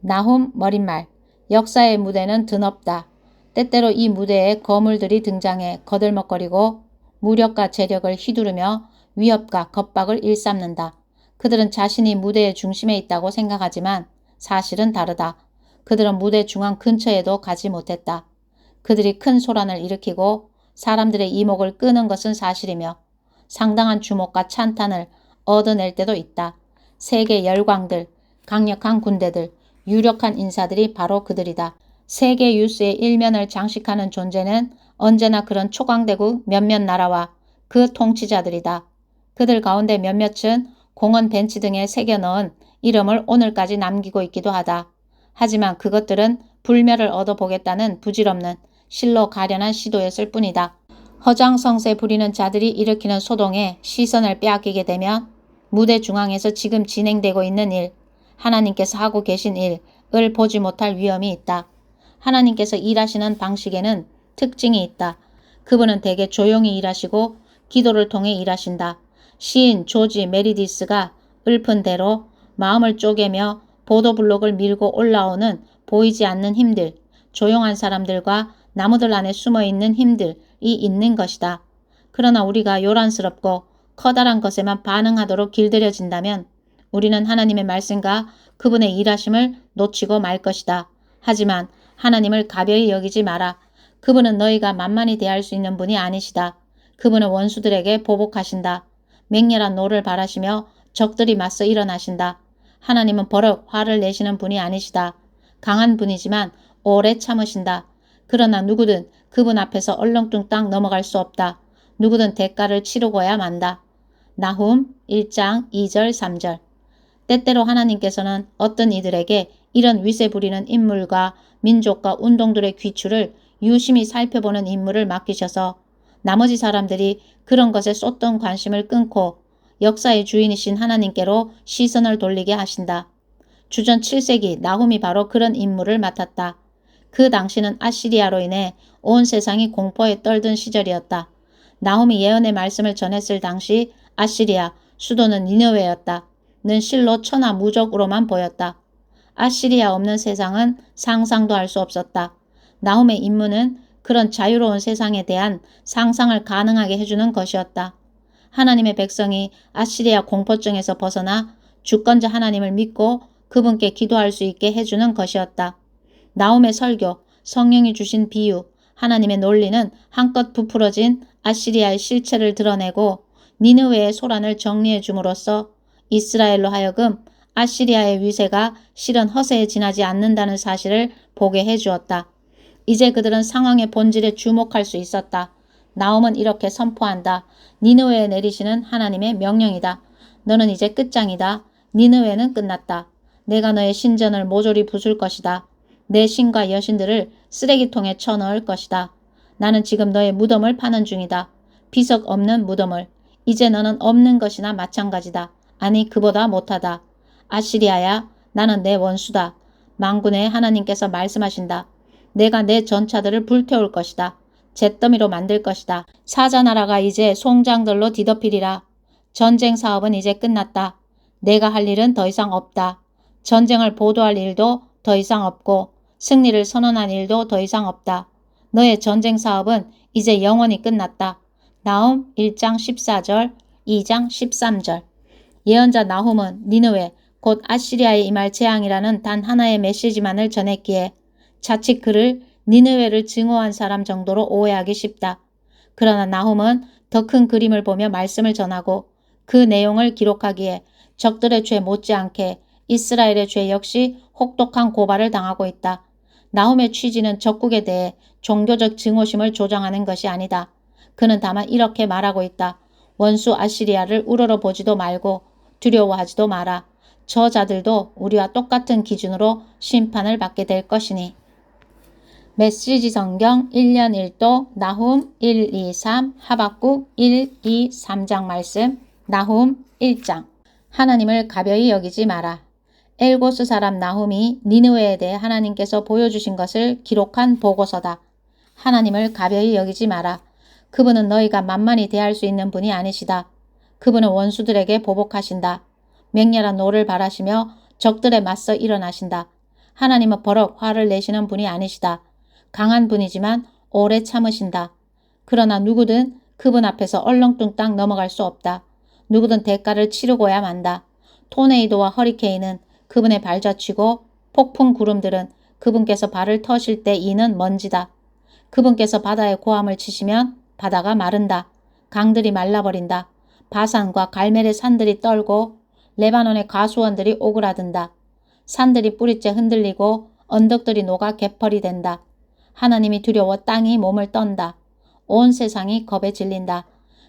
나훔 머릿말. 역사의 무대는 드높다. 때때로 이 무대에 거물들이 등장해 거들먹거리고 무력과 재력을 휘두르며 위협과 겁박을 일삼는다. 그들은 자신이 무대의 중심에 있다고 생각하지만 사실은 다르다. 그들은 무대 중앙 근처에도 가지 못했다. 그들이 큰 소란을 일으키고 사람들의 이목을 끄는 것은 사실이며 상당한 주목과 찬탄을 얻어낼 때도 있다. 세계 열광들, 강력한 군대들, 유력한 인사들이 바로 그들이다. 세계 뉴스의 일면을 장식하는 존재는 언제나 그런 초강대국 몇몇 나라와 그 통치자들이다. 그들 가운데 몇몇은 공원 벤치 등에 새겨넣은 이름을 오늘까지 남기고 있기도 하다. 하지만 그것들은 불멸을 얻어보겠다는 부질없는 실로 가련한 시도였을 뿐이다. 허장성세 부리는 자들이 일으키는 소동에 시선을 빼앗기게 되면 무대 중앙에서 지금 진행되고 있는 일, 하나님께서 하고 계신 일을 보지 못할 위험이 있다. 하나님께서 일하시는 방식에는 특징이 있다. 그분은 대개 조용히 일하시고 기도를 통해 일하신다. 시인 조지 메리디스가 읊은 대로 마음을 쪼개며 보도블록을 밀고 올라오는 보이지 않는 힘들, 조용한 사람들과 나무들 안에 숨어있는 힘들이 있는 것이다. 그러나 우리가 요란스럽고 커다란 것에만 반응하도록 길들여진다면 우리는 하나님의 말씀과 그분의 일하심을 놓치고 말 것이다. 하지만 하나님을 가벼이 여기지 마라. 그분은 너희가 만만히 대할 수 있는 분이 아니시다. 그분은 원수들에게 보복하신다. 맹렬한 노를 바라시며 적들이 맞서 일어나신다. 하나님은 버럭 화를 내시는 분이 아니시다. 강한 분이지만 오래 참으신다. 그러나 누구든 그분 앞에서 얼렁뚱땅 넘어갈 수 없다. 누구든 대가를 치르고야 만다. 나훔 1장 2절 3절. 때때로 하나님께서는 어떤 이들에게 이런 위세 부리는 인물과 민족과 운동들의 귀추를 유심히 살펴보는 임무를 맡기셔서 나머지 사람들이 그런 것에 쏟던 관심을 끊고 역사의 주인이신 하나님께로 시선을 돌리게 하신다. 주전 7세기 나훔이 바로 그런 임무를 맡았다. 그 당시는 아시리아로 인해 온 세상이 공포에 떨던 시절이었다. 나훔이 예언의 말씀을 전했을 당시 아시리아 수도는 니느웨였다. 는 실로 천하무적으로만 보였다. 아시리아 없는 세상은 상상도 할 수 없었다. 나훔의 임무는 그런 자유로운 세상에 대한 상상을 가능하게 해주는 것이었다. 하나님의 백성이 아시리아 공포증에서 벗어나 주권자 하나님을 믿고 그분께 기도할 수 있게 해주는 것이었다. 나훔의 설교, 성령이 주신 비유, 하나님의 논리는 한껏 부풀어진 아시리아의 실체를 드러내고 니느웨의 소란을 정리해 줌으로써 이스라엘로 하여금 아시리아의 위세가 실은 허세에 지나지 않는다는 사실을 보게 해주었다. 이제 그들은 상황의 본질에 주목할 수 있었다. 나훔은 이렇게 선포한다. 니느웨에 내리시는 하나님의 명령이다. 너는 이제 끝장이다. 니느웨는 끝났다. 내가 너의 신전을 모조리 부술 것이다. 내 신과 여신들을 쓰레기통에 쳐넣을 것이다. 나는 지금 너의 무덤을 파는 중이다. 비석 없는 무덤을. 이제 너는 없는 것이나 마찬가지다. 아니 그보다 못하다. 아시리아야, 나는 내 원수다. 만군의 하나님께서 말씀하신다. 내가 내 전차들을 불태울 것이다. 잿더미로 만들 것이다. 사자나라가 이제 송장들로 뒤덮이리라. 전쟁 사업은 이제 끝났다. 내가 할 일은 더 이상 없다. 전쟁을 보도할 일도 더 이상 없고 승리를 선언한 일도 더 이상 없다. 너의 전쟁 사업은 이제 영원히 끝났다. 나훔 1장 14절, 2장 13절. 예언자 나훔은 니느웨 곧 아시리아에 임할 재앙이라는 단 하나의 메시지만을 전했기에 자칫 그를 니느웨를 증오한 사람 정도로 오해하기 쉽다. 그러나 나훔은 더 큰 그림을 보며 말씀을 전하고 그 내용을 기록하기에 적들의 죄 못지않게 이스라엘의 죄 역시 혹독한 고발을 당하고 있다. 나훔의 취지는 적국에 대해 종교적 증오심을 조장하는 것이 아니다. 그는 다만 이렇게 말하고 있다. 원수 아시리아를 우러러보지도 말고 두려워하지도 마라. 저 자들도 우리와 똑같은 기준으로 심판을 받게 될 것이니. 메시지 성경 1년 1도 나훔 1, 2, 3 하박국 1, 2, 3장 말씀. 나훔 1장. 하나님을 가벼이 여기지 마라. 엘고스 사람 나훔이 니느웨에 대해 하나님께서 보여주신 것을 기록한 보고서다. 하나님을 가벼이 여기지 마라. 그분은 너희가 만만히 대할 수 있는 분이 아니시다. 그분은 원수들에게 보복하신다. 맹렬한 노를 바라시며 적들에 맞서 일어나신다. 하나님은 버럭 화를 내시는 분이 아니시다. 강한 분이지만 오래 참으신다. 그러나 누구든 그분 앞에서 얼렁뚱땅 넘어갈 수 없다. 누구든 대가를 치르고야 만다. 토네이도와 허리케인은 그분의 발자취고 폭풍 구름들은 그분께서 발을 터실 때 이는 먼지다. 그분께서 바다에 고함을 치시면 바다가 마른다. 강들이 말라버린다. 바산과 갈멜의 산들이 떨고 레바논의 가수원들이 오그라든다. 산들이 뿌리째 흔들리고 언덕들이 녹아 개펄이 된다. 하나님이 두려워 땅이 몸을 떤다. 온 세상이 겁에 질린다.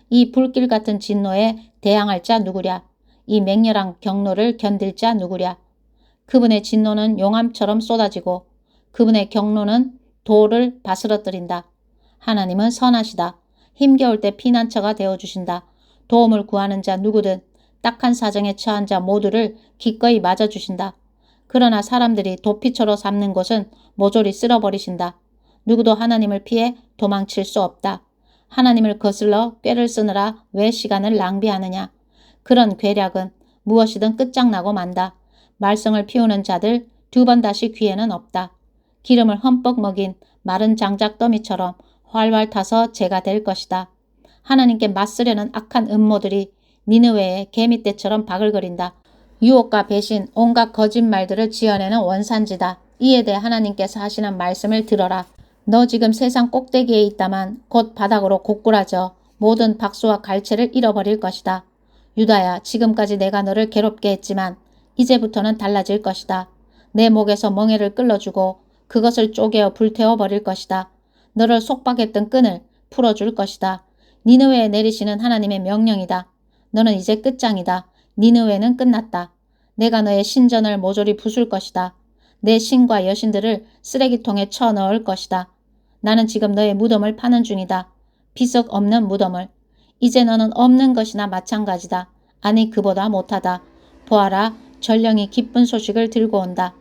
이 불길 같은 진노에 대항할 자 누구랴. 이 맹렬한 경로를 견딜 자 누구랴. 그분의 진노는 용암처럼 쏟아지고 그분의 경로는 돌을 바스러뜨린다. 하나님은 선하시다. 힘겨울 때 피난처가 되어주신다. 도움을 구하는 자 누구든 딱한 사정에 처한 자 모두를 기꺼이 맞아주신다. 그러나 사람들이 도피처로 삼는 곳은 모조리 쓸어버리신다. 누구도 하나님을 피해 도망칠 수 없다. 하나님을 거슬러 꾀를 쓰느라 왜 시간을 낭비하느냐. 그런 괴략은 무엇이든 끝장나고 만다. 말썽을 피우는 자들 두 번 다시 귀에는 없다. 기름을 흠뻑 먹인 마른 장작더미처럼 활활 타서 재가 될 것이다. 하나님께 맞서려는 악한 음모들이 니느웨의 개미떼처럼 바글거린다. 유혹과 배신, 온갖 거짓말들을 지어내는 원산지다. 이에 대해 하나님께서 하시는 말씀을 들어라. 너 지금 세상 꼭대기에 있다만 곧 바닥으로 고꾸라져 모든 박수와 갈채를 잃어버릴 것이다. 유다야, 지금까지 내가 너를 괴롭게 했지만 이제부터는 달라질 것이다. 내 목에서 멍에를 끌어주고 그것을 쪼개어 불태워버릴 것이다. 너를 속박했던 끈을 풀어줄 것이다. 니느웨에 내리시는 하나님의 명령이다. 너는 이제 끝장이다. 니느웨는 끝났다. 내가 너의 신전을 모조리 부술 것이다. 내 신과 여신들을 쓰레기통에 쳐넣을 것이다. 나는 지금 너의 무덤을 파는 중이다. 비석 없는 무덤을. 이제 너는 없는 것이나 마찬가지다. 아니 그보다 못하다. 보아라, 전령이 기쁜 소식을 들고 온다.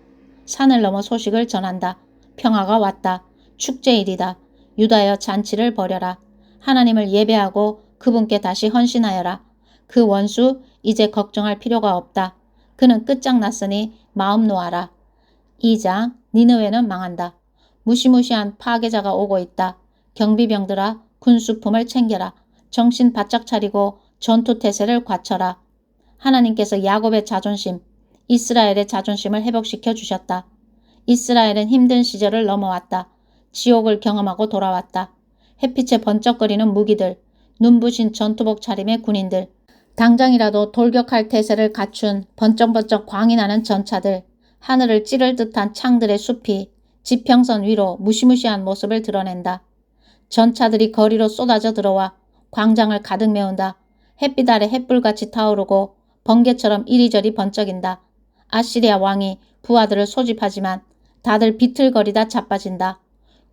산을 넘어 소식을 전한다. 평화가 왔다. 축제일이다. 유다여 잔치를 벌여라. 하나님을 예배하고 그분께 다시 헌신하여라. 그 원수 이제 걱정할 필요가 없다. 그는 끝장났으니 마음 놓아라. 2장 니느웨는 망한다. 무시무시한 파괴자가 오고 있다. 경비병들아 군수품을 챙겨라. 정신 바짝 차리고 전투태세를 갖춰라. 하나님께서 야곱의 자존심, 이스라엘의 자존심을 회복시켜 주셨다. 이스라엘은 힘든 시절을 넘어왔다. 지옥을 경험하고 돌아왔다. 햇빛에 번쩍거리는 무기들, 눈부신 전투복 차림의 군인들, 당장이라도 돌격할 태세를 갖춘 번쩍번쩍 광이 나는 전차들, 하늘을 찌를 듯한 창들의 숲이 지평선 위로 무시무시한 모습을 드러낸다. 전차들이 거리로 쏟아져 들어와 광장을 가득 메운다. 햇빛 아래 햇불같이 타오르고 번개처럼 이리저리 번쩍인다. 아시리아 왕이 부하들을 소집하지만 다들 비틀거리다 자빠진다.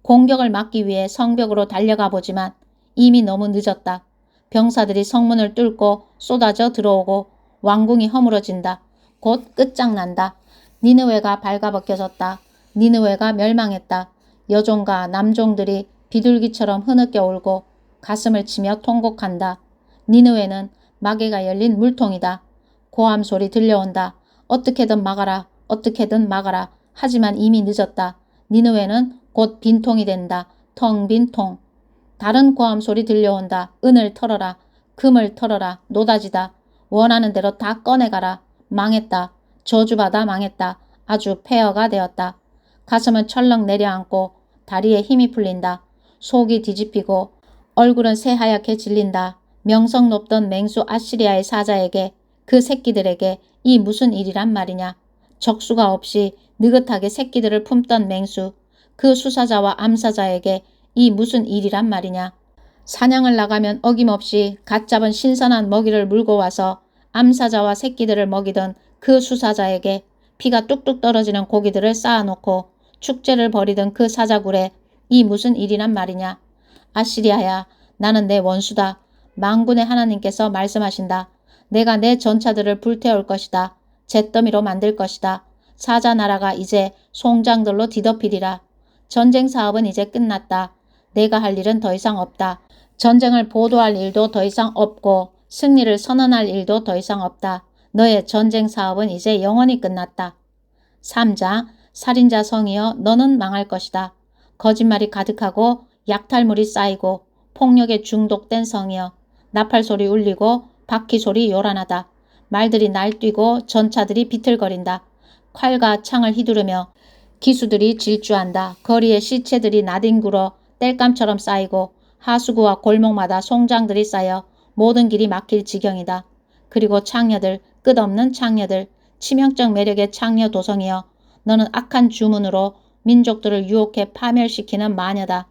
공격을 막기 위해 성벽으로 달려가 보지만 이미 너무 늦었다. 병사들이 성문을 뚫고 쏟아져 들어오고 왕궁이 허물어진다. 곧 끝장난다. 니느웨가 발가벗겨졌다. 니느웨가 멸망했다. 여종과 남종들이 비둘기처럼 흐느껴 울고 가슴을 치며 통곡한다. 니느웨는 마개가 열린 물통이다. 고함 소리 들려온다. 어떻게든 막아라. 어떻게든 막아라. 하지만 이미 늦었다. 니느웨는 곧 빈통이 된다. 텅 빈 통. 다른 고함 소리 들려온다. 은을 털어라. 금을 털어라. 노다지다. 원하는 대로 다 꺼내가라. 망했다. 저주받아 망했다. 아주 폐허가 되었다. 가슴은 철렁 내려앉고 다리에 힘이 풀린다. 속이 뒤집히고 얼굴은 새하얗게 질린다. 명성 높던 맹수 아시리아의 사자에게, 그 새끼들에게 이 무슨 일이란 말이냐. 적수가 없이 느긋하게 새끼들을 품던 맹수, 그 수사자와 암사자에게 이 무슨 일이란 말이냐. 사냥을 나가면 어김없이 갓 잡은 신선한 먹이를 물고 와서 암사자와 새끼들을 먹이던 그 수사자에게 피가 뚝뚝 떨어지는 고기들을 쌓아놓고 축제를 벌이던 그 사자굴에 이 무슨 일이란 말이냐. 아시리아야, 나는 내 원수다. 만군의 하나님께서 말씀하신다. 내가 내 전차들을 불태울 것이다. 잿더미로 만들 것이다. 사자 나라가 이제 송장들로 뒤덮이리라. 전쟁 사업은 이제 끝났다. 내가 할 일은 더 이상 없다. 전쟁을 보도할 일도 더 이상 없고 승리를 선언할 일도 더 이상 없다. 너의 전쟁 사업은 이제 영원히 끝났다. 3장 살인자 성이여 너는 망할 것이다. 거짓말이 가득하고 약탈물이 쌓이고 폭력에 중독된 성이여 나팔소리 울리고 바퀴소리 요란하다. 말들이 날뛰고 전차들이 비틀거린다. 칼과 창을 휘두르며 기수들이 질주한다. 거리에 시체들이 나뒹굴어 땔감처럼 쌓이고 하수구와 골목마다 송장들이 쌓여 모든 길이 막힐 지경이다. 그리고 창녀들, 끝없는 창녀들, 치명적 매력의 창녀 도성이여 너는 악한 주문으로 민족들을 유혹해 파멸시키는 마녀다.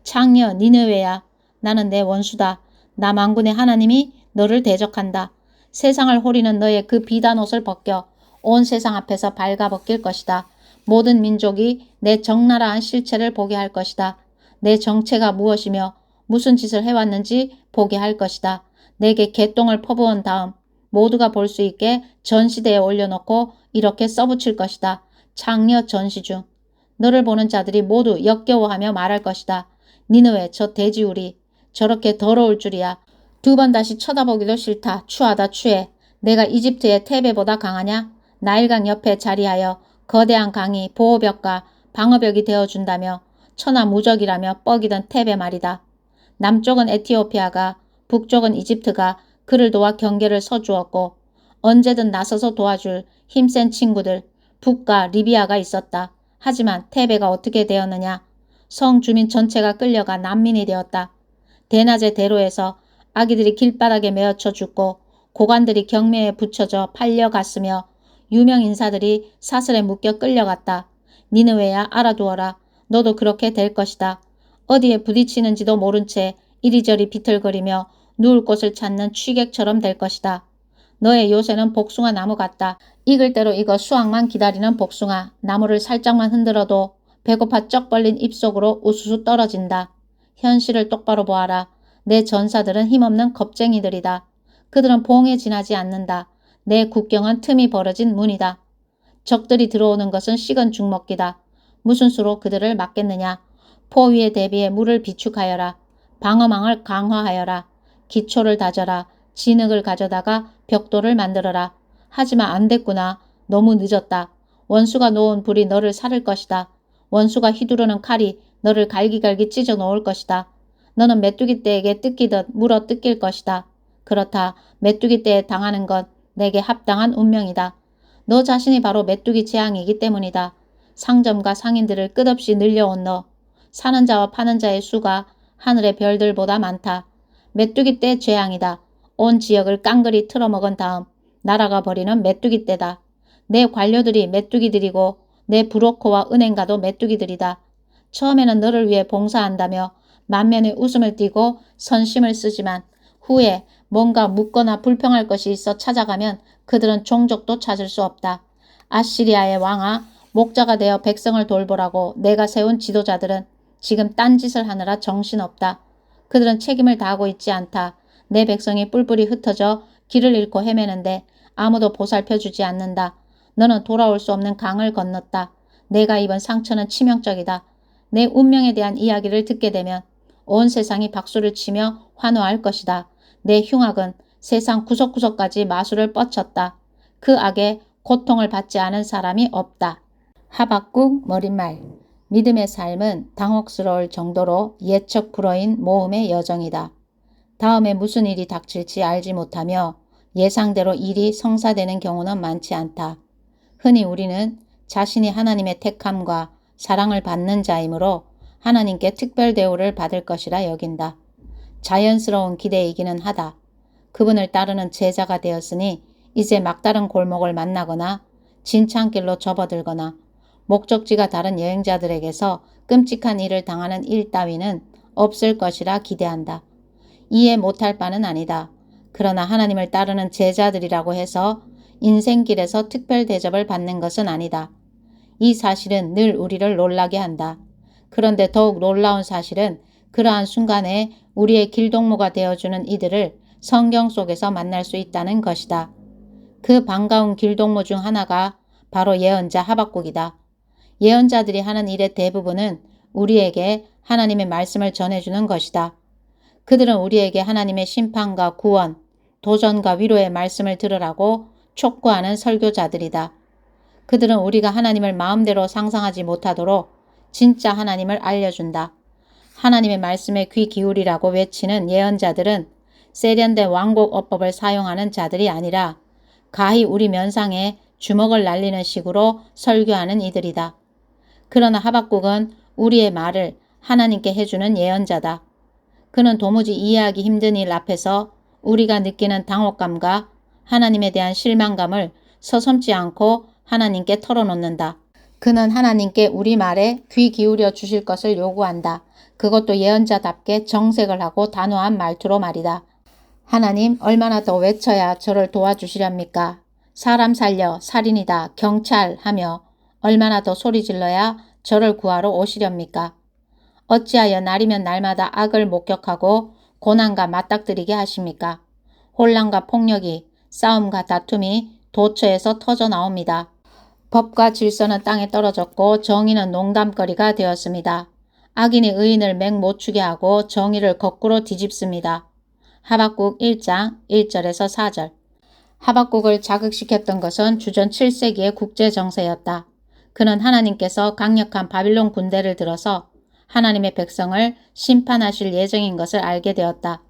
창녀 니느웨야 나는 내 원수다. 나 만군의 하나님이 너를 대적한다. 세상을 호리는 너의 그 비단 옷을 벗겨 온 세상 앞에서 발가벗길 것이다. 모든 민족이 내 적나라한 실체를 보게 할 것이다. 내 정체가 무엇이며 무슨 짓을 해왔는지 보게 할 것이다. 내게 개똥을 퍼부은 다음 모두가 볼 수 있게 전시대에 올려놓고 이렇게 써붙일 것이다. 창녀 전시 중 너를 보는 자들이 모두 역겨워하며 말할 것이다. 니느웨 저 돼지우리 저렇게 더러울 줄이야. 두 번 다시 쳐다보기도 싫다. 추하다 추해. 내가 이집트의 테베보다 강하냐? 나일강 옆에 자리하여 거대한 강이 보호벽과 방어벽이 되어준다며 천하무적이라며 뻐기던 테베 말이다. 남쪽은 에티오피아가 북쪽은 이집트가 그를 도와 경계를 서주었고 언제든 나서서 도와줄 힘센 친구들 북과 리비아가 있었다. 하지만 테베가 어떻게 되었느냐? 성 주민 전체가 끌려가 난민이 되었다. 대낮의 대로에서 아기들이 길바닥에 메어쳐 죽고 고관들이 경매에 붙여져 팔려갔으며 유명 인사들이 사슬에 묶여 끌려갔다. 니느웨야 알아두어라. 너도 그렇게 될 것이다. 어디에 부딪히는지도 모른 채 이리저리 비틀거리며 누울 곳을 찾는 취객처럼 될 것이다. 너의 요새는 복숭아 나무 같다. 익을 대로 익어 수확만 기다리는 복숭아. 나무를 살짝만 흔들어도 배고파 쩍 벌린 입속으로 우수수 떨어진다. 현실을 똑바로 보아라. 내 전사들은 힘없는 겁쟁이들이다. 그들은 봉에 지나지 않는다. 내 국경은 틈이 벌어진 문이다. 적들이 들어오는 것은 식은 죽먹기다. 무슨 수로 그들을 막겠느냐. 포위에 대비해 물을 비축하여라. 방어망을 강화하여라. 기초를 다져라. 진흙을 가져다가 벽돌을 만들어라. 하지만 안 됐구나. 너무 늦었다. 원수가 놓은 불이 너를 살을 것이다. 원수가 휘두르는 칼이 너를 갈기갈기 찢어 놓을 것이다. 너는 메뚜기 떼에게 뜯기듯 물어 뜯길 것이다. 그렇다. 메뚜기 떼에 당하는 것 내게 합당한 운명이다. 너 자신이 바로 메뚜기 재앙이기 때문이다. 상점과 상인들을 끝없이 늘려온 너. 사는 자와 파는 자의 수가 하늘의 별들보다 많다. 메뚜기 떼 재앙이다. 온 지역을 깡그리 틀어먹은 다음 날아가 버리는 메뚜기 떼다. 내 관료들이 메뚜기들이고 내 브로커와 은행가도 메뚜기들이다. 처음에는 너를 위해 봉사한다며 만면에 웃음을 띠고 선심을 쓰지만 후에 뭔가 묻거나 불평할 것이 있어 찾아가면 그들은 종족도 찾을 수 없다. 아시리아의 왕아, 목자가 되어 백성을 돌보라고 내가 세운 지도자들은 지금 딴짓을 하느라 정신없다. 그들은 책임을 다하고 있지 않다. 내 백성이 뿔뿔이 흩어져 길을 잃고 헤매는데 아무도 보살펴주지 않는다. 너는 돌아올 수 없는 강을 건넜다. 내가 입은 상처는 치명적이다. 내 운명에 대한 이야기를 듣게 되면 온 세상이 박수를 치며 환호할 것이다. 내 흉악은 세상 구석구석까지 마술을 뻗쳤다. 그 악에 고통을 받지 않은 사람이 없다. 하박국 머릿말. 믿음의 삶은 당혹스러울 정도로 예측 불허인 모험의 여정이다. 다음에 무슨 일이 닥칠지 알지 못하며 예상대로 일이 성사되는 경우는 많지 않다. 흔히 우리는 자신이 하나님의 택함과 사랑을 받는 자이므로 하나님께 특별 대우를 받을 것이라 여긴다. 자연스러운 기대이기는 하다. 그분을 따르는 제자가 되었으니 이제 막다른 골목을 만나거나 진창길로 접어들거나 목적지가 다른 여행자들에게서 끔찍한 일을 당하는 일 따위는 없을 것이라 기대한다. 이해 못할 바는 아니다. 그러나 하나님을 따르는 제자들이라고 해서 인생길에서 특별 대접을 받는 것은 아니다. 이 사실은 늘 우리를 놀라게 한다. 그런데 더욱 놀라운 사실은 그러한 순간에 우리의 길동무가 되어주는 이들을 성경 속에서 만날 수 있다는 것이다. 그 반가운 길동무 중 하나가 바로 예언자 하박국이다. 예언자들이 하는 일의 대부분은 우리에게 하나님의 말씀을 전해주는 것이다. 그들은 우리에게 하나님의 심판과 구원, 도전과 위로의 말씀을 들으라고 촉구하는 설교자들이다. 그들은 우리가 하나님을 마음대로 상상하지 못하도록 진짜 하나님을 알려준다. 하나님의 말씀에 귀 기울이라고 외치는 예언자들은 세련된 왕곡 어법을 사용하는 자들이 아니라 가히 우리 면상에 주먹을 날리는 식으로 설교하는 이들이다. 그러나 하박국은 우리의 말을 하나님께 해주는 예언자다. 그는 도무지 이해하기 힘든 일 앞에서 우리가 느끼는 당혹감과 하나님에 대한 실망감을 서슴지 않고 하나님께 털어놓는다. 그는 하나님께 우리 말에 귀 기울여 주실 것을 요구한다. 그것도 예언자답게 정색을 하고 단호한 말투로 말이다. 하나님, 얼마나 더 외쳐야 저를 도와주시렵니까? 사람 살려 살인이다 경찰하며 얼마나 더 소리질러야 저를 구하러 오시렵니까? 어찌하여 날이면 날마다 악을 목격하고 고난과 맞닥뜨리게 하십니까? 혼란과 폭력이 싸움과 다툼이 도처에서 터져 나옵니다. 법과 질서는 땅에 떨어졌고 정의는 농담거리가 되었습니다. 악인이 의인을 맹못 추게 하고 정의를 거꾸로 뒤집습니다. 하박국 1장 1절에서 4절. 하박국을 자극시켰던 것은 주전 7세기의 국제정세였다. 그는 하나님께서 강력한 바빌론 군대를 들어서 하나님의 백성을 심판하실 예정인 것을 알게 되었다.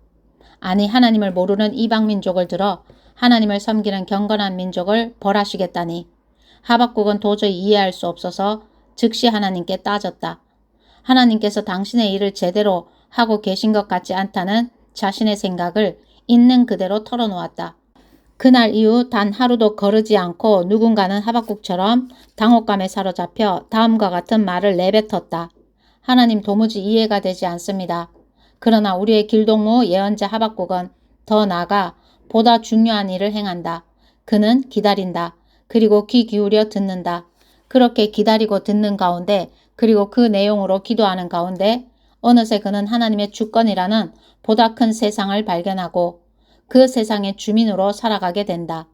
아니 하나님을 모르는 이방민족을 들어 하나님을 섬기는 경건한 민족을 벌하시겠다니. 하박국은 도저히 이해할 수 없어서 즉시 하나님께 따졌다. 하나님께서 당신의 일을 제대로 하고 계신 것 같지 않다는 자신의 생각을 있는 그대로 털어놓았다. 그날 이후 단 하루도 거르지 않고 누군가는 하박국처럼 당혹감에 사로잡혀 다음과 같은 말을 내뱉었다. 하나님 도무지 이해가 되지 않습니다. 그러나 우리의 길동무 예언자 하박국은 더 나아가 보다 중요한 일을 행한다. 그는 기다린다. 그리고 귀 기울여 듣는다. 그렇게 기다리고 듣는 가운데 그리고 그 내용으로 기도하는 가운데 어느새 그는 하나님의 주권이라는 보다 큰 세상을 발견하고 그 세상의 주민으로 살아가게 된다.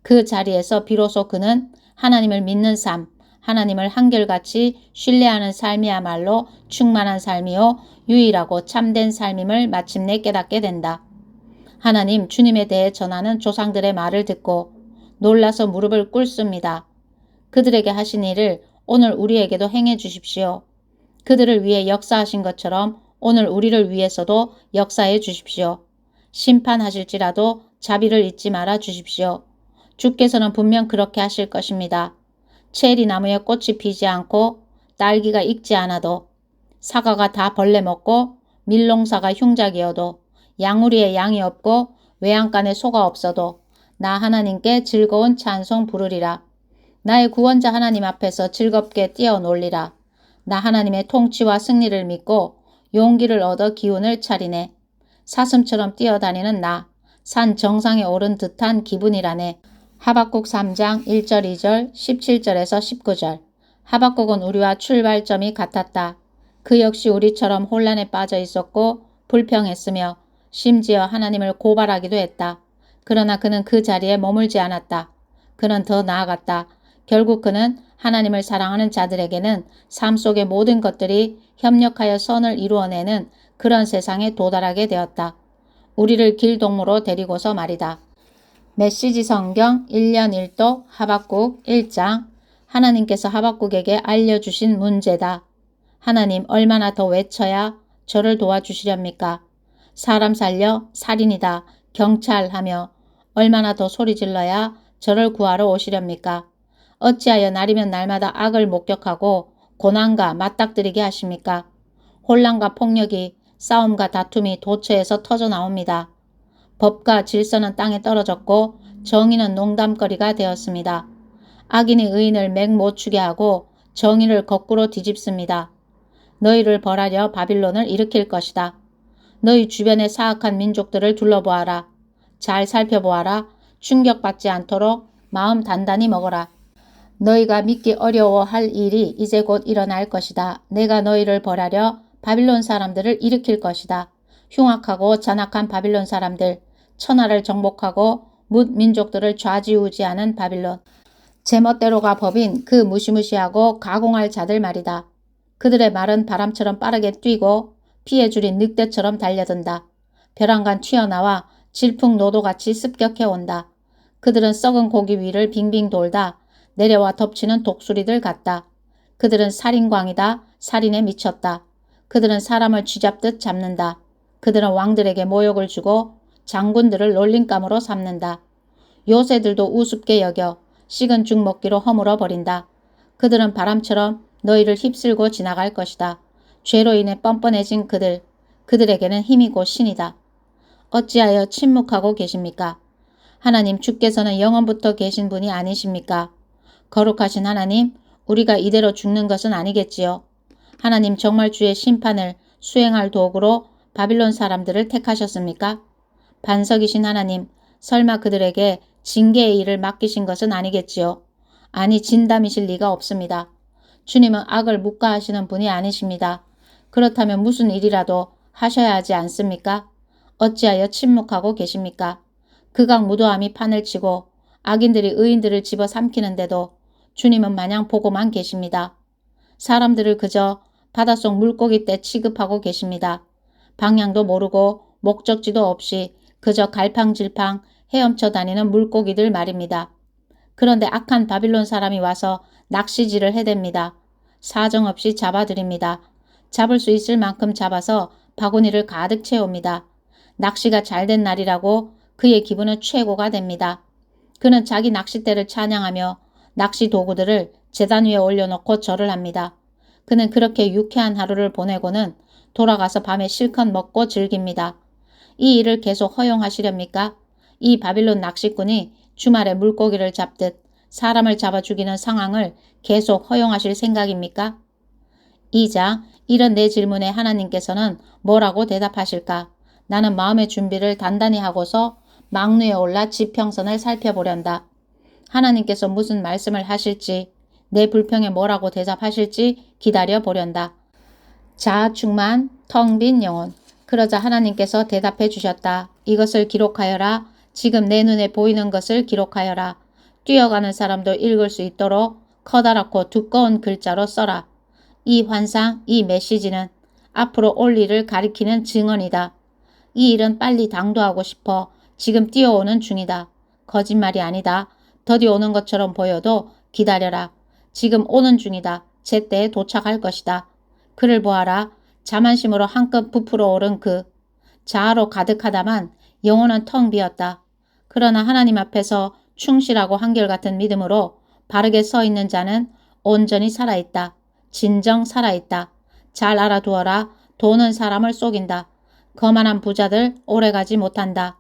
그 자리에서 비로소 그는 하나님을 믿는 삶, 하나님을 한결같이 신뢰하는 삶이야말로 충만한 삶이요 유일하고 참된 삶임을 마침내 깨닫게 된다. 하나님 주님에 대해 전하는 조상들의 말을 듣고 놀라서 무릎을 꿇습니다. 그들에게 하신 일을 오늘 우리에게도 행해 주십시오. 그들을 위해 역사하신 것처럼 오늘 우리를 위해서도 역사해 주십시오. 심판하실지라도 자비를 잊지 말아 주십시오. 주께서는 분명 그렇게 하실 것입니다. 체리 나무에 꽃이 피지 않고 딸기가 익지 않아도 사과가 다 벌레 먹고 밀농사가 흉작이어도 양우리에 양이 없고 외양간에 소가 없어도 나 하나님께 즐거운 찬송 부르리라. 나의 구원자 하나님 앞에서 즐겁게 뛰어놀리라. 나 하나님의 통치와 승리를 믿고 용기를 얻어 기운을 차리네. 사슴처럼 뛰어다니는 나, 산 정상에 오른 듯한 기분이라네. 하박국 3장 1절 2절 17절에서 19절. 하박국은 우리와 출발점이 같았다. 그 역시 우리처럼 혼란에 빠져 있었고 불평했으며 심지어 하나님을 고발하기도 했다. 그러나 그는 그 자리에 머물지 않았다. 그는 더 나아갔다. 결국 그는 하나님을 사랑하는 자들에게는 삶 속의 모든 것들이 협력하여 선을 이루어내는 그런 세상에 도달하게 되었다. 우리를 길동무로 데리고서 말이다. 메시지 성경 1년 1도 하박국 1장. 하나님께서 하박국에게 알려주신 문제다. 하나님 얼마나 더 외쳐야 저를 도와주시렵니까? 사람 살려 살인이다 경찰하며 얼마나 더 소리질러야 저를 구하러 오시렵니까? 어찌하여 날이면 날마다 악을 목격하고 고난과 맞닥뜨리게 하십니까? 혼란과 폭력이 싸움과 다툼이 도처에서 터져 나옵니다. 법과 질서는 땅에 떨어졌고 정의는 농담거리가 되었습니다. 악인이 의인을 맹못 추게 하고 정의를 거꾸로 뒤집습니다. 너희를 벌하려 바빌론을 일으킬 것이다. 너희 주변의 사악한 민족들을 둘러보아라. 잘 살펴보아라. 충격받지 않도록 마음 단단히 먹어라. 너희가 믿기 어려워할 일이 이제 곧 일어날 것이다. 내가 너희를 벌하려 바빌론 사람들을 일으킬 것이다. 흉악하고 잔악한 바빌론 사람들, 천하를 정복하고 뭇 민족들을 좌지우지하는 바빌론. 제멋대로가 법인 그 무시무시하고 가공할 자들 말이다. 그들의 말은 바람처럼 빠르게 뛰고 피해줄인 늑대처럼 달려든다. 벼랑간 튀어나와 질풍노도같이 습격해온다. 그들은 썩은 고기 위를 빙빙 돌다 내려와 덮치는 독수리들 같다. 그들은 살인광이다. 살인에 미쳤다. 그들은 사람을 쥐잡듯 잡는다. 그들은 왕들에게 모욕을 주고 장군들을 놀림감으로 삼는다. 요새들도 우습게 여겨 식은 죽 먹기로 허물어 버린다. 그들은 바람처럼 너희를 휩쓸고 지나갈 것이다. 죄로 인해 뻔뻔해진 그들에게는 힘이 곧 신이다. 어찌하여 침묵하고 계십니까? 하나님 주께서는 영원부터 계신 분이 아니십니까? 거룩하신 하나님, 우리가 이대로 죽는 것은 아니겠지요. 하나님 정말 주의 심판을 수행할 도구로 바빌론 사람들을 택하셨습니까? 반석이신 하나님, 설마 그들에게 징계의 일을 맡기신 것은 아니겠지요. 아니 진담이실 리가 없습니다. 주님은 악을 묵과하시는 분이 아니십니다. 그렇다면 무슨 일이라도 하셔야 하지 않습니까? 어찌하여 침묵하고 계십니까? 극악 무도함이 판을 치고 악인들이 의인들을 집어삼키는데도 주님은 마냥 보고만 계십니다. 사람들을 그저 바닷속 물고기 떼 취급하고 계십니다. 방향도 모르고 목적지도 없이 그저 갈팡질팡 헤엄쳐 다니는 물고기들 말입니다. 그런데 악한 바빌론 사람이 와서 낚시질을 해댑니다. 사정없이 잡아들입니다. 잡을 수 있을 만큼 잡아서 바구니를 가득 채웁니다. 낚시가 잘된 날이라고 그의 기분은 최고가 됩니다. 그는 자기 낚싯대를 찬양하며 낚시 도구들을 제단 위에 올려놓고 절을 합니다. 그는 그렇게 유쾌한 하루를 보내고는 돌아가서 밤에 실컷 먹고 즐깁니다. 이 일을 계속 허용하시렵니까? 이 바빌론 낚시꾼이 주말에 물고기를 잡듯 사람을 잡아 죽이는 상황을 계속 허용하실 생각입니까? 2장, 이런 내 질문에 하나님께서는 뭐라고 대답하실까? 나는 마음의 준비를 단단히 하고서 망루에 올라 지평선을 살펴보련다. 하나님께서 무슨 말씀을 하실지, 내 불평에 뭐라고 대답하실지 기다려 보련다. 자아 충만, 텅 빈 영혼. 그러자 하나님께서 대답해 주셨다. 이것을 기록하여라. 지금 내 눈에 보이는 것을 기록하여라. 뛰어가는 사람도 읽을 수 있도록 커다랗고 두꺼운 글자로 써라. 이 환상, 이 메시지는 앞으로 올 일을 가리키는 증언이다. 이 일은 빨리 당도하고 싶어 지금 뛰어오는 중이다. 거짓말이 아니다. 더디 오는 것처럼 보여도 기다려라. 지금 오는 중이다. 제때에 도착할 것이다. 그를 보아라. 자만심으로 한껏 부풀어 오른 자아로 가득하다만 영혼은 텅 비었다. 그러나 하나님 앞에서 충실하고 한결같은 믿음으로 바르게 서 있는 자는 온전히 살아있다. 진정 살아있다. 잘 알아두어라. 돈은 사람을 속인다. 거만한 부자들 오래가지 못한다.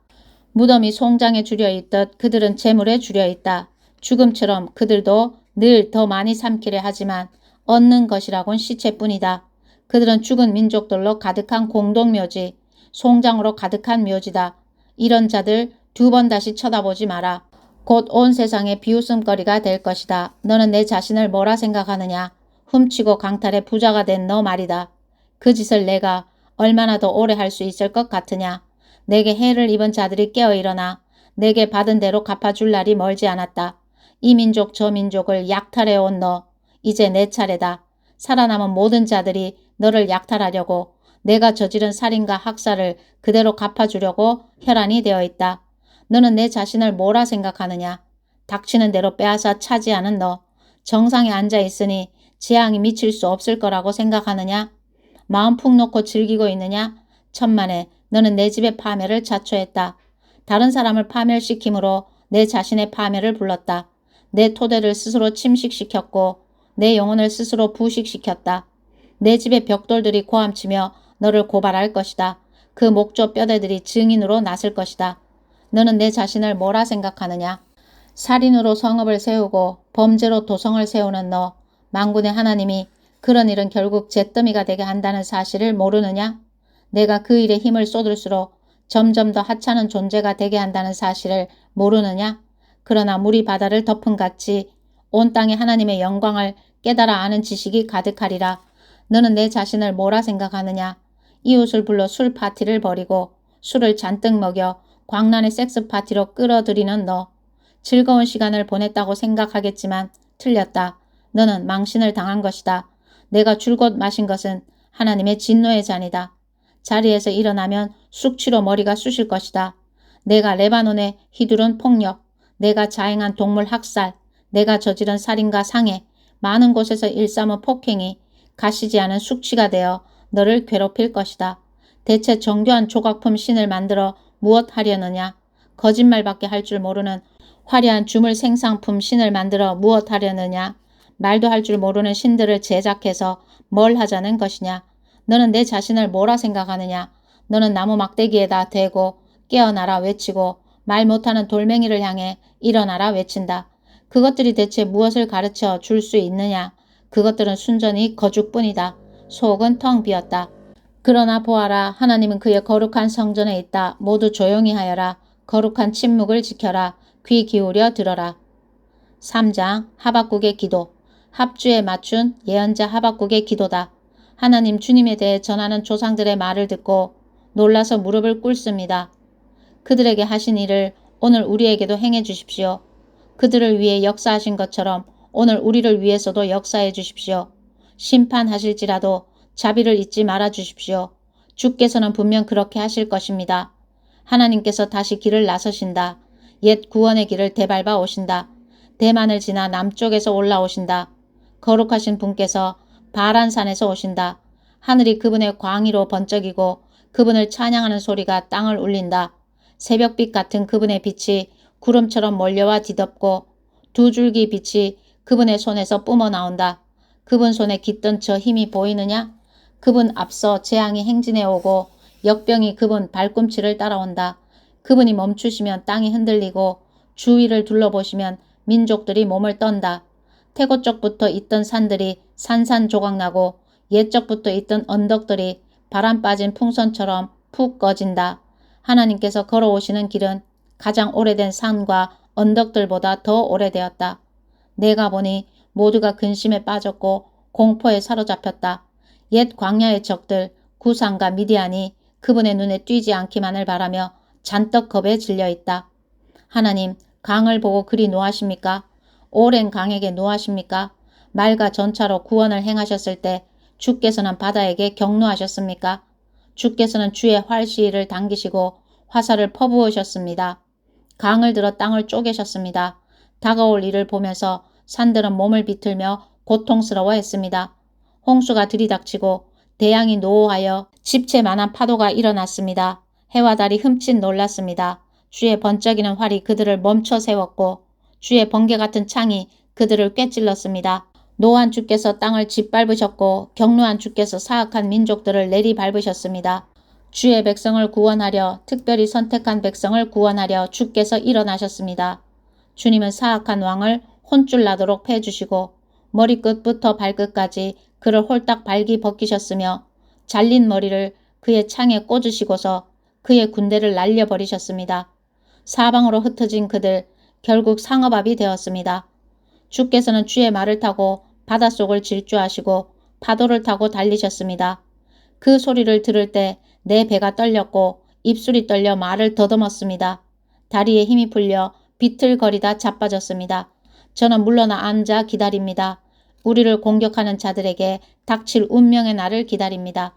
무덤이 송장에 줄여있듯 그들은 재물에 줄여있다. 죽음처럼 그들도 늘 더 많이 삼키려 하지만 얻는 것이라곤 시체뿐이다. 그들은 죽은 민족들로 가득한 공동묘지, 송장으로 가득한 묘지다. 이런 자들 2번 다시 쳐다보지 마라. 곧 온 세상의 비웃음거리가 될 것이다. 너는 내 자신을 뭐라 생각하느냐. 훔치고 강탈해 부자가 된 너 말이다. 그 짓을 내가 얼마나 더 오래 할 수 있을 것 같으냐. 내게 해를 입은 자들이 깨어 일어나 내게 받은 대로 갚아줄 날이 멀지 않았다. 이 민족 저 민족을 약탈해온 너, 이제 내 차례다. 살아남은 모든 자들이 너를 약탈하려고 내가 저지른 살인과 학살을 그대로 갚아주려고 혈안이 되어 있다. 너는 내 자신을 뭐라 생각하느냐. 닥치는 대로 빼앗아 차지하는 너, 정상에 앉아 있으니 재앙이 미칠 수 없을 거라고 생각하느냐. 마음 푹 놓고 즐기고 있느냐. 천만에 너는 내 집의 파멸을 자초했다. 다른 사람을 파멸시킴으로 내 자신의 파멸을 불렀다. 내 토대를 스스로 침식시켰고 내 영혼을 스스로 부식시켰다. 내 집의 벽돌들이 고함치며 너를 고발할 것이다. 그 목조 뼈대들이 증인으로 나설 것이다. 너는 내 자신을 뭐라 생각하느냐. 살인으로 성읍을 세우고 범죄로 도성을 세우는 너, 만군의 하나님이 그런 일은 결국 잿더미가 되게 한다는 사실을 모르느냐. 내가 그 일에 힘을 쏟을수록 점점 더 하찮은 존재가 되게 한다는 사실을 모르느냐. 그러나 물이 바다를 덮음같이 온 땅에 하나님의 영광을 깨달아 아는 지식이 가득하리라. 너는 내 자신을 뭐라 생각하느냐. 이웃을 불러 술 파티를 벌이고 술을 잔뜩 먹여 광란의 섹스 파티로 끌어들이는 너. 즐거운 시간을 보냈다고 생각하겠지만 틀렸다. 너는 망신을 당한 것이다. 내가 줄곧 마신 것은 하나님의 진노의 잔이다. 자리에서 일어나면 숙취로 머리가 쑤실 것이다. 내가 레바논에 휘두른 폭력, 내가 자행한 동물 학살, 내가 저지른 살인과 상해, 많은 곳에서 일삼은 폭행이 가시지 않은 숙취가 되어 너를 괴롭힐 것이다. 대체 정교한 조각품 신을 만들어 무엇 하려느냐? 거짓말밖에 할 줄 모르는 화려한 주물 생상품 신을 만들어 무엇 하려느냐? 말도 할 줄 모르는 신들을 제작해서 뭘 하자는 것이냐? 너는 내 자신을 뭐라 생각하느냐? 너는 나무 막대기에다 대고 깨어나라 외치고 말 못하는 돌멩이를 향해 일어나라 외친다. 그것들이 대체 무엇을 가르쳐 줄 수 있느냐? 그것들은 순전히 거죽뿐이다. 속은 텅 비었다. 그러나 보아라. 하나님은 그의 거룩한 성전에 있다. 모두 조용히 하여라. 거룩한 침묵을 지켜라. 귀 기울여 들어라. 3장 하박국의 기도. 합주에 맞춘 예언자 하박국의 기도다. 하나님 주님에 대해 전하는 조상들의 말을 듣고 놀라서 무릎을 꿇습니다. 그들에게 하신 일을 오늘 우리에게도 행해 주십시오. 그들을 위해 역사하신 것처럼 오늘 우리를 위해서도 역사해 주십시오. 심판하실지라도 자비를 잊지 말아 주십시오. 주께서는 분명 그렇게 하실 것입니다. 하나님께서 다시 길을 나서신다. 옛 구원의 길을 되밟아 오신다. 대만을 지나 남쪽에서 올라오신다. 거룩하신 분께서 바란산에서 오신다. 하늘이 그분의 광의로 번쩍이고 그분을 찬양하는 소리가 땅을 울린다. 새벽빛 같은 그분의 빛이 구름처럼 몰려와 뒤덮고 두 줄기 빛이 그분의 손에서 뿜어 나온다. 그분 손에 깃든 저 힘이 보이느냐? 그분 앞서 재앙이 행진해 오고 역병이 그분 발꿈치를 따라온다. 그분이 멈추시면 땅이 흔들리고 주위를 둘러보시면 민족들이 몸을 떤다. 태고 쪽부터 있던 산들이 산산조각나고 옛적부터 있던 언덕들이 바람 빠진 풍선처럼 푹 꺼진다. 하나님께서 걸어오시는 길은 가장 오래된 산과 언덕들보다 더 오래되었다. 내가 보니 모두가 근심에 빠졌고 공포에 사로잡혔다. 옛 광야의 적들 구산과 미디안이 그분의 눈에 띄지 않기만을 바라며 잔뜩 겁에 질려있다. 하나님, 강을 보고 그리 노하십니까? 오랜 강에게 노하십니까? 말과 전차로 구원을 행하셨을 때 주께서는 바다에게 격노하셨습니까? 주께서는 주의 활시위를 당기시고 화살을 퍼부으셨습니다. 강을 들어 땅을 쪼개셨습니다. 다가올 일을 보면서 산들은 몸을 비틀며 고통스러워했습니다. 홍수가 들이닥치고 대양이 노호하여 집채만한 파도가 일어났습니다. 해와 달이 흠칫 놀랐습니다. 주의 번쩍이는 활이 그들을 멈춰 세웠고 주의 번개 같은 창이 그들을 꿰찔렀습니다. 노한 주께서 땅을 짓밟으셨고 격노한 주께서 사악한 민족들을 내리밟으셨습니다. 주의 백성을 구원하려 특별히 선택한 백성을 구원하려 주께서 일어나셨습니다. 주님은 사악한 왕을 혼쭐 나도록 패주시고 머리끝부터 발끝까지 그를 홀딱 발기 벗기셨으며 잘린 머리를 그의 창에 꽂으시고서 그의 군대를 날려버리셨습니다. 사방으로 흩어진 그들 결국 상어밥이 되었습니다. 주께서는 주의 말을 타고 바닷속을 질주하시고 파도를 타고 달리셨습니다. 그 소리를 들을 때 내 배가 떨렸고 입술이 떨려 말을 더듬었습니다. 다리에 힘이 풀려 비틀거리다 자빠졌습니다. 저는 물러나 앉아 기다립니다. 우리를 공격하는 자들에게 닥칠 운명의 날을 기다립니다.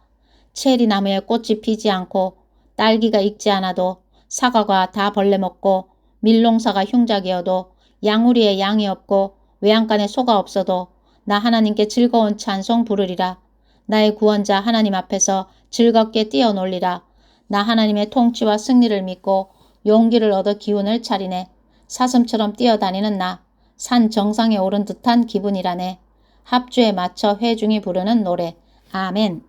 체리나무에 꽃이 피지 않고 딸기가 익지 않아도 사과가 다 벌레 먹고 밀농사가 흉작이어도 양우리에 양이 없고 외양간에 소가 없어도 나 하나님께 즐거운 찬송 부르리라. 나의 구원자 하나님 앞에서 즐겁게 뛰어놀리라. 나 하나님의 통치와 승리를 믿고 용기를 얻어 기운을 차리네. 사슴처럼 뛰어다니는 나. 산 정상에 오른 듯한 기분이라네. 합주에 맞춰 회중이 부르는 노래. 아멘.